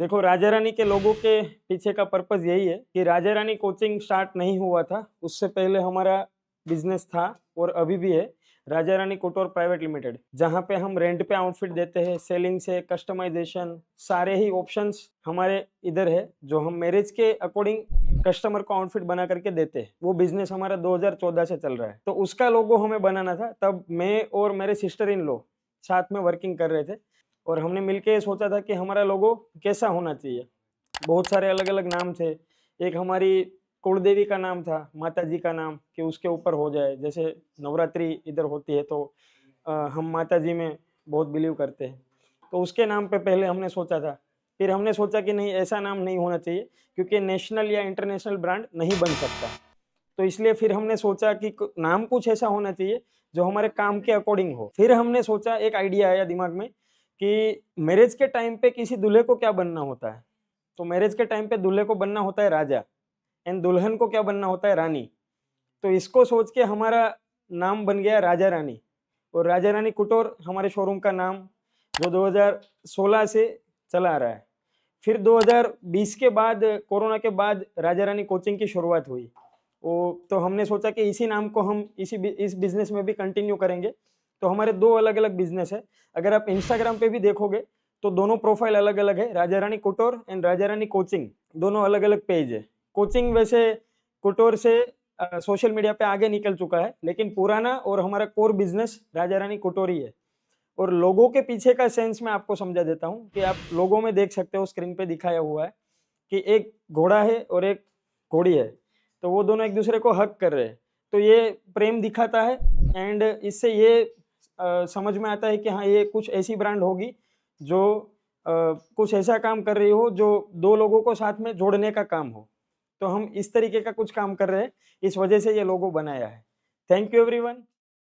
देखो, राजा रानी के लोगों के पीछे का पर्पज़ यही है कि राजा रानी कोचिंग स्टार्ट नहीं हुआ था, उससे पहले हमारा बिज़नेस था और अभी भी है, राजा रानी कुटोर प्राइवेट लिमिटेड, जहाँ पे हम रेंट पे आउटफिट देते हैं, सेलिंग से कस्टमाइज़ेशन सारे ही ऑप्शंस हमारे इधर है, जो हम मैरिज के अकॉर्डिंग कस्टमर को आउटफिट बना करके देते हैं। वो बिज़नेस हमारा 2014 से चल रहा है। तो उसका लोगो हमें बनाना था, तब मैं और मेरे सिस्टर इन लॉ साथ में वर्किंग कर रहे थे और हमने मिलके ये सोचा था कि हमारा लोगो कैसा होना चाहिए। बहुत सारे अलग-अलग नाम थे। एक हमारी कुलदेवी का नाम था, माता जी का नाम कि उसके ऊपर हो जाए। जैसे नवरात्रि इधर होती है तो हम माता जी में बहुत बिलीव करते हैं। तो उसके नाम पे पहले हमने सोचा था। फिर हमने सोचा कि नहीं, ऐसा नाम नहीं होना चाहिए क्योंकि नेशनल या इंटरनेशनल ब्रांड नहीं बन सकता। तो इसलिए फिर हमने सोचा कि नाम कुछ ऐसा होना चाहिए जो हमारे काम के अकॉर्डिंग हो। फिर हमने सोचा, एक आइडिया आया दिमाग में कि मैरिज के टाइम पे किसी दूल्हे को क्या बनना होता है। तो मैरिज के टाइम पे दूल्हे को बनना होता है राजा एंड दुल्हन को क्या बनना होता है, रानी। तो इसको सोच के हमारा नाम बन गया राजा रानी। और राजा रानी कुटोर हमारे शोरूम का नाम, जो 2016 से चला आ रहा है। फिर 2020 के बाद, कोरोना के बाद राजा रानी कोचिंग की शुरुआत हुई। तो हमने सोचा कि इसी नाम को हम इस बिज़नेस में भी कंटिन्यू करेंगे। तो हमारे 2 अलग-अलग बिज़नेस है। अगर आप इंस्टाग्राम पे भी देखोगे, तो दोनों प्रोफ़ाइल अलग-अलग है, राजा रानी कुटोर एंड राजा रानी कोचिंग, दोनों अलग-अलग पेज है। कोचिंग वैसे कुटोर से सोशल मीडिया पे आगे निकल चुका है, लेकिन पुराना और हमारा कोर बिज़नेस राजा रानी कुटोर ही है। और लोगो के पीछे का सेंस मैं आपको समझा देता हूँ कि आप लोगो में देख सकते हो, स्क्रीन पे दिखाया हुआ है कि एक घोड़ा है और एक घोड़ी है, तो वो दोनों एक दूसरे को हग कर रहे हैं। तो ये प्रेम दिखाता है एंड इससे ये समझ में आता है कि हाँ, ये कुछ ऐसी ब्रांड होगी जो कुछ ऐसा काम कर रही हो जो 2 लोगों को साथ में जोड़ने का काम हो। तो हम इस तरीके का कुछ काम कर रहे हैं, इस वजह से ये लोगो बनाया है। Thank you everyone.